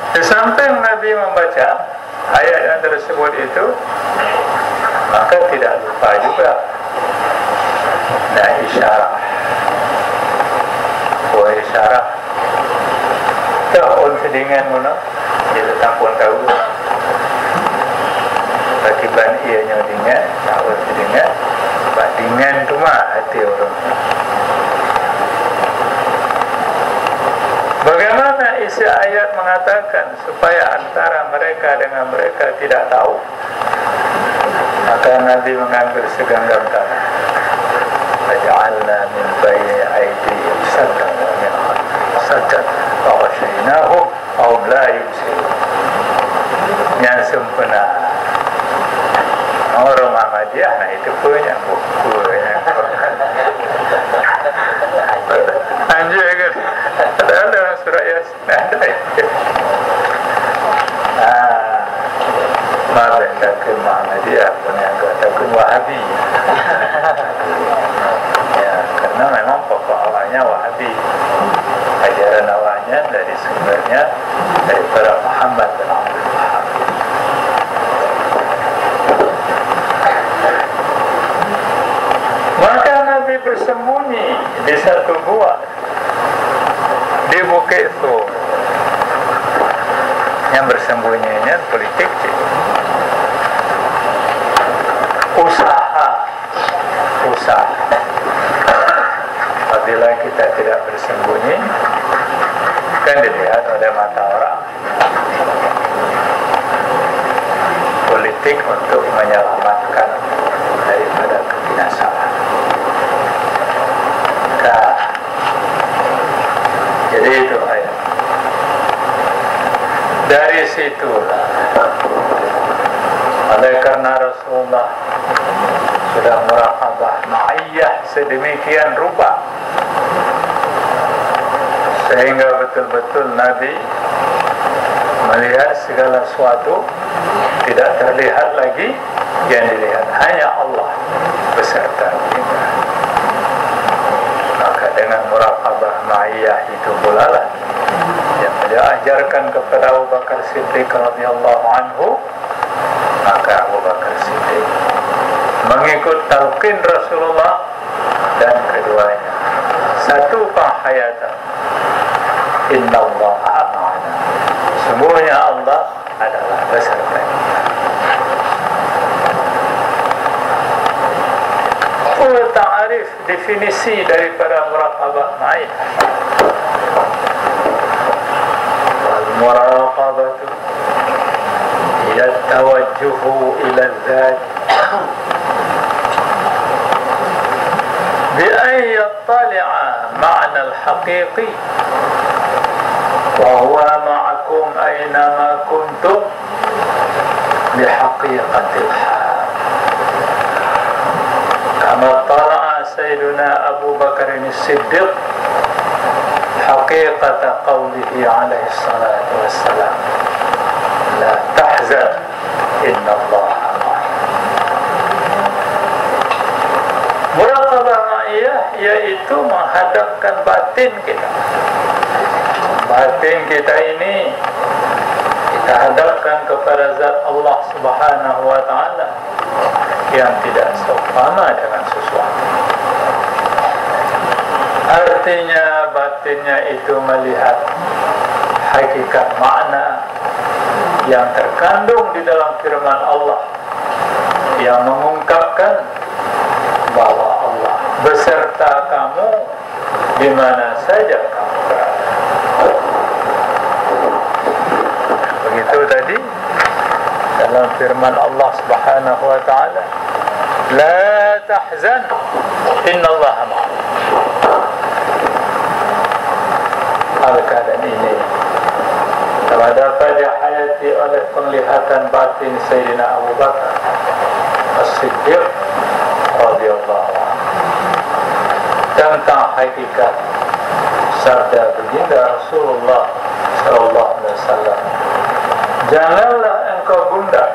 Di samping Nabi membaca ayat yang tersebut itu, maka tidak lupa juga isyarat. Isyarat tahun sedingan mana dia tampun tahu akibat ianya dengan tahun sedingan dengan tu mah hati orang. Bagaimana isi ayat mengatakan supaya antara mereka dengan mereka tidak tahu, maka Nabi mengambil segenggam tangan, waja'alna min bayni aydihim saddan wa min khalfihim saddan faghshaynahum fahum la yubsirun. Yang sempurna orang Muhammadiyah, nah itu punya buku yang anjir kan ada dalam surah Yasin ada itu. Mabek takut Muhammadiyah punya takut Wahabi. Ya, karena memang pokok awalnya Wahabi, ajaran awalnya dari sumbernya daripada Muhammad bin Abdul Wahab. Maka Nabi bersembunyi di satu gua di Bukit Thur. Yang bersembunyinya politik sih. Usaha. Apabila kita tidak bersembunyi, kan dilihat oleh mata orang. Politik untuk menyelamatkan daripada kebinasaan. Jadi itu ayat. Dari situlah, oleh karena Rasulullah sudah muraqabah ma'iyah sedemikian rupa, sehingga betul-betul Nabi melihat segala sesuatu tidak terlihat lagi, yang dilihat hanya Allah beserta kita. Maka dengan muraqabah ma'iyah itu pula lah yang beliau ajarkan kepada Abu Bakar Siddiq radhiyallahu anhu. Maka Abu Bakar Siddiq mengikut talqin Rasulullah, dan keduanya satu penghayatan, innallaha ma'ana, semuanya Allah adalah beserta kita. Ta'arif, definisi daripada muraqabah ma'iyah. Wal-muraqabah hiya tawajjuhu ila dzat bi an yattali'a ma'na al-haqiqi wa huwa ma'akum aynama kuntum bi haqiqatil hal. Kama tala'a Sayyiduna Abu Bakar As-Siddiq haqiqata qawlihi alaihi salatu wassalam, la tahzan inna Allah ma'ana. Muraqabah ma'iyah yaitu menghadapkan batin kita. Batin kita ini kita hadapkan kepada zat Allah Subhanahu wa ta'ala yang tidak seumpama dengan sesuatu. Artinya batinnya itu melihat hakikat makna yang terkandung di dalam firman Allah, yang mengungkapkan bahwa Allah beserta kamu di mana saja kamu berada. Begitu tadi dalam firman Allah Subhanahu wa ta'ala, la tahzan innallaha ma'ana. Keadaan ini telah dapat dihayati oleh penglihatan batin Sayyidina Abu Bakar As-Siddiq radhiyallahu anhu tentang hakikat sabda baginda Rasulullah sallallahu alaihi wasallam, janganlah engkau gundah,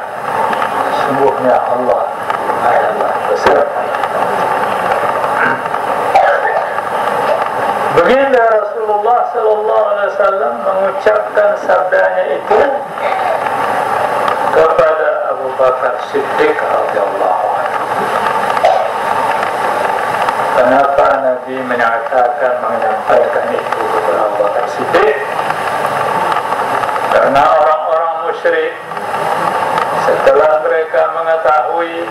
sungguhnya Allah adalah beserta. Baginda Rasulullah sallallahu alaihi wasallam SAW mengucapkan sabdanya itu kepada Abu Bakar Siddiq radhiyallahu anhu. Kenapa Nabi menyatakan menyampaikan itu kepada Abu Bakar Siddiq? Karena orang-orang musyrik setelah mereka mengetahui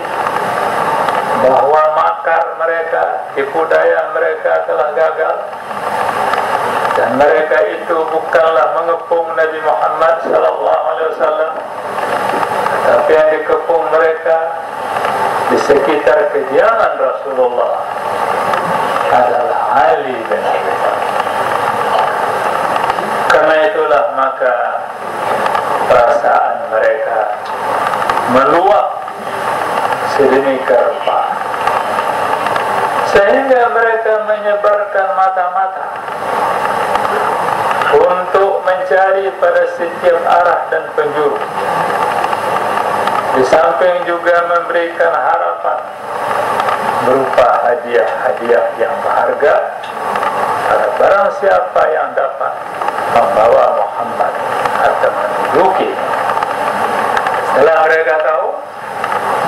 bahwa makar mereka, tipu daya mereka telah gagal, dan mereka itu bukanlah mengepung Nabi Muhammad SAW, tapi yang dikepung mereka di sekitar kediaman Rasulullah adalah Ali bin Abi Thalib. Karena itulah maka perasaan mereka meluap sedemikian rupa, sehingga mereka menyebarkan mata-mata untuk mencari pada setiap arah dan penjuru. Di samping juga memberikan harapan berupa hadiah-hadiah yang berharga pada barang siapa yang dapat membawa Muhammad atau menduduki. Setelah mereka tahu,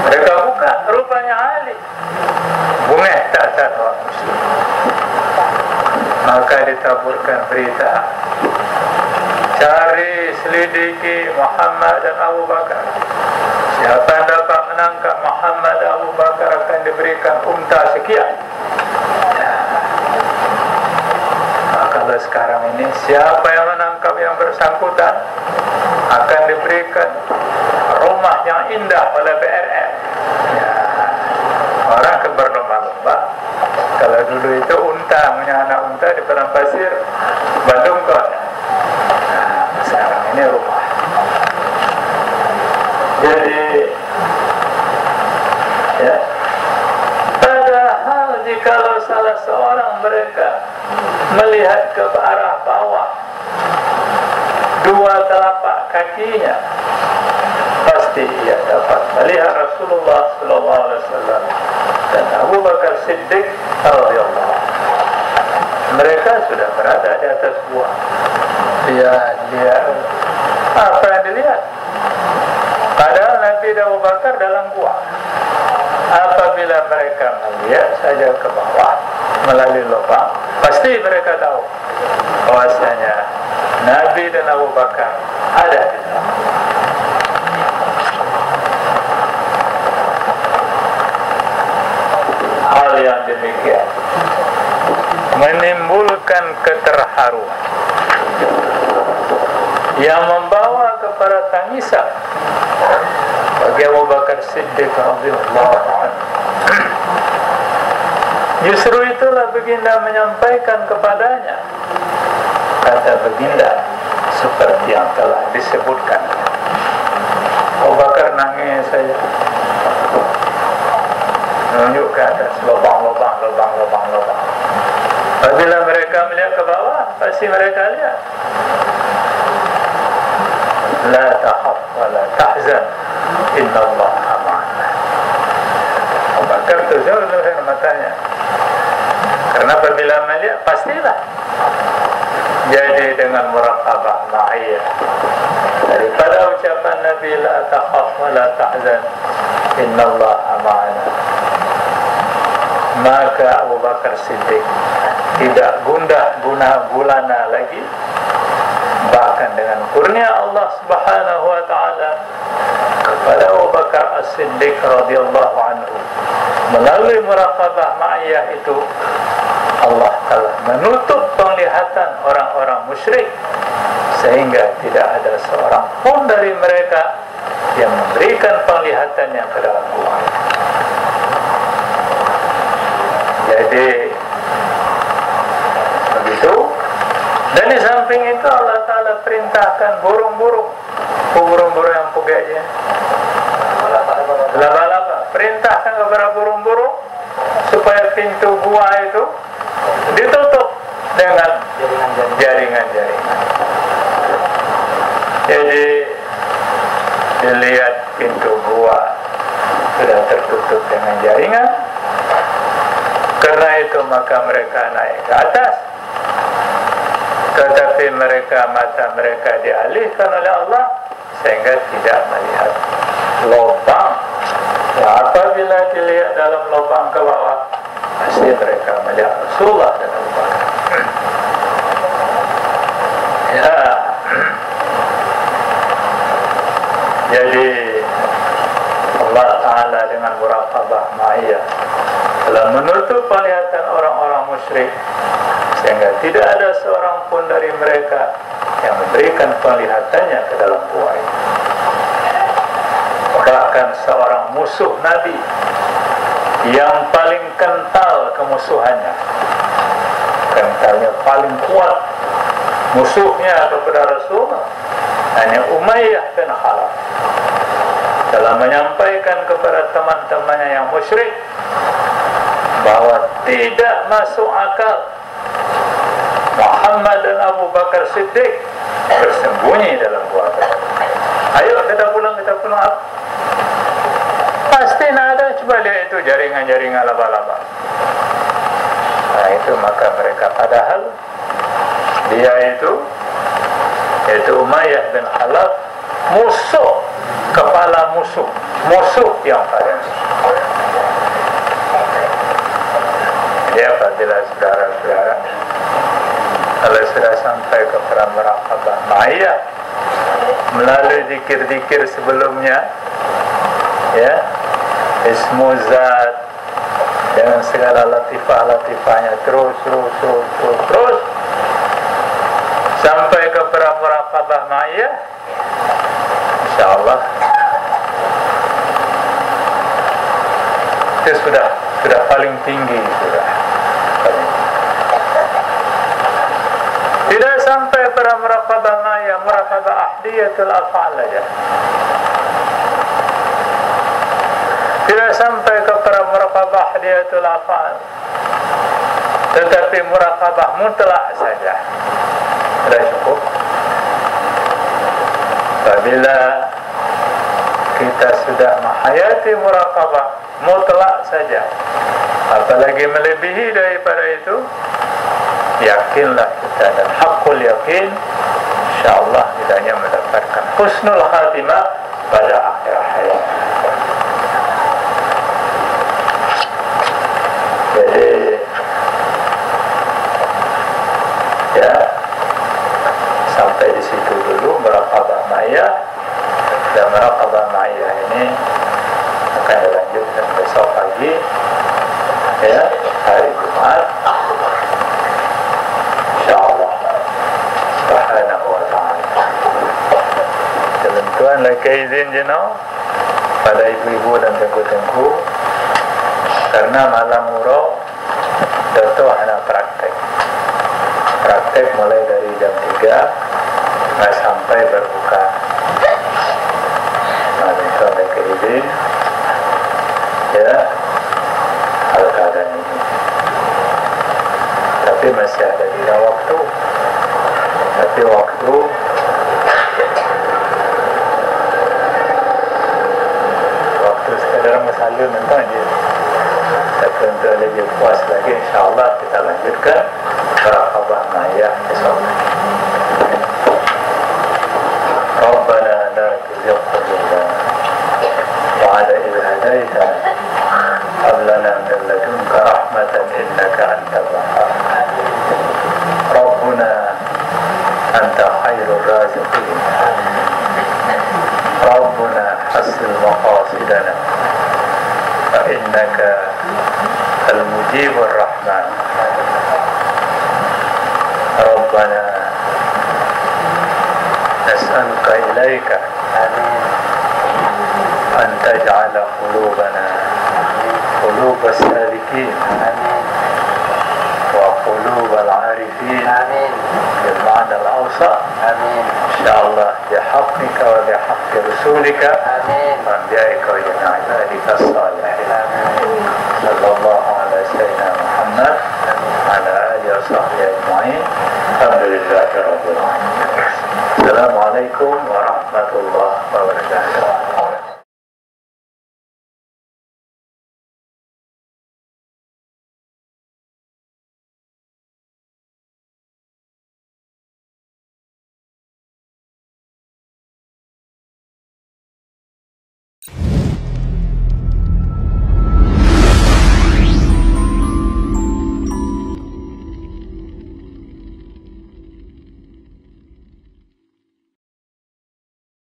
mereka buka, rupanya Ali. Bungeh tak orang muslim. Maka ditaburkan berita, cari, selidiki Muhammad dan Abu Bakar. Siapa yang dapat menangkap Muhammad dan Abu Bakar akan diberikan unta sekian. Maka sekarang ini siapa yang menangkap yang bersangkutan akan diberikan rumah yang indah oleh BRN. Orang ke berlomba-lomba. Kalau dulu itu unta, punya anak unta di padang pasir Bandung kok. Sekarang ini rumah. Jadi ya, padahal jikalau salah seorang mereka melihat ke arah bawah dua telapak kakinya, pasti ia dapat melihat Rasulullah SAW dan Abu Bakar Siddiq radhiyallahu anhu. Mereka sudah berada di atas gua. Lihat apa yang dilihat? Padahal Nabi dan Abu Bakar dalam gua. Apabila mereka melihat saja ke bawah melalui lubang, pasti mereka tahu bahwasanya Nabi dan Abu Bakar ada di dalam. Hal yang demikian menimbulkan keterharuan yang membawa kepada tangisan bagi Abu Bakar Siddiq radhiyallahu anhu. Justru itulah baginda menyampaikan kepadanya, kata baginda seperti yang telah disebutkan. Abu Bakar nangis saja, menunjuk ke atas, lubang. Apabila mereka melihat ke bawah, pasti mereka lihat, la tahaf wa la tahzan, innallaha ma'ana. Abu Bakar terjauh matanya, karena apabila melihat pastilah. Jadi dengan muraqabah ma'iyah, daripada ucapan Nabi la tahaf wa la tahzan, innallaha ma'ana, maka Abu Bakar Siddiq tidak gundah gulana lagi, bahkan dengan kurnia Allah Subhanahu wa taala kepada Abu Bakar As-Siddiq radhiyallahu anhu, melalui muraqabah ma'iyah itu Allah telah menutup penglihatan orang-orang musyrik, sehingga tidak ada seorang pun dari mereka yang memberikan penglihatannya ke dalam gua. Jadi begitu. Dan di samping itu Allah Ta'ala perintahkan burung-burung yang pugaknya, laba-laba, perintahkan kepada burung-burung supaya pintu gua itu ditutup dengan jaringan-jaringan. Jadi dilihat pintu gua sudah tertutup dengan jaringan. Karena itu maka mereka naik ke atas tetapi mata mereka dialihkan oleh Allah sehingga tidak melihat lubang. Ya, apabila dilihat dalam lubang ke bawah, pasti mereka melihat Rasulullah dan Abu Bakar. Ya, jadi Allah Ta'ala dengan muraqabah ma'iyah telah menutup penglihatan orang-orang musyrik sehingga tidak ada seorang pun dari mereka yang memberikan penglihatannya ke dalam gua ini. Bahkan seorang musuh Nabi yang paling kental kemusuhannya, kentalnya paling kuat musuhnya kepada Rasulullah, hanya Umayyah bin Khalaf, telah menyampaikan kepada teman-temannya yang musyrik bahwa tidak masuk akal Muhammad dan Abu Bakar Siddiq bersembunyi dalam gua. Ayo kita pulang. Pasti ada, coba lihat itu jaringan-jaringan laba-laba. Nah itu maka mereka, padahal dia itu Umayyah bin Khalaf, kepala musuh yang paling. Dia apabila saudara-saudara kalau sudah sampai ke muraqabah ma'iyah melalui zikir-zikir sebelumnya, ya, ismu zat dengan segala latifah-latifahnya terus sampai ke muraqabah ma'iyah, insyaallah itu sudah paling tinggi, tidak sampai pada muraqabah ma'iyah, muraqabah ahdiyatul af'al saja. Tidak sampai kepada muraqabah ahdiyatul af'al, tetapi muraqabah mutlak saja sudah cukup. Apabila kita sudah menghayati muraqabah mutlak saja, apalagi melebihi daripada itu, yakinlah kita dan hakul yakin, insyaallah kita hanya mendapatkan husnul khatimah pada akhir hayat. Jadi ya, sampai di situ dulu muraqabah ma'iyah. Dan muraqabah ma'iyah ini akan dilanjutkan besok pagi, ya, hari Jumat, insyaallah subhanahu wa ta'ala. Tuan lagi izin jenau pada ibu-ibu dan tengku-tengku, karena malam murau Dato' anak praktek mulai dari jam 3 sampai berbuka. Nah, itu lagi izin, ya, hal keadaan ini. Tapi masih ada juga waktu. Tapi waktu sekadar masalah nanti aja. Tapi untuk lebih puas lagi, insyaallah kita lanjutkan muraqabah ma'iyah besok. Rabbana la tuzigh qulubana ba'da idh hadaytana hab lana min ladunka rahmatan innaka antal wahhab. Rabbuna anta khairur raziqin. Rabbuna hasil maqasidana fa innaka al-mujibur rahman. Rabbana nas'aluka ilaika an taj'ala qulubana qulubas salikin wa qulubal arifin bil ma'na al-awsa'. Insyaallah bihaqqika wa bihaqqi rasulika wa bi'aika wa ibadika as-salihin. Sallallahu ala sayyidina Muhammad ala alihi wa sahbihi ajma'in. Alhamdulillahi rabbil alamin. Assalamualaikum warahmatullahi wabarakatuh.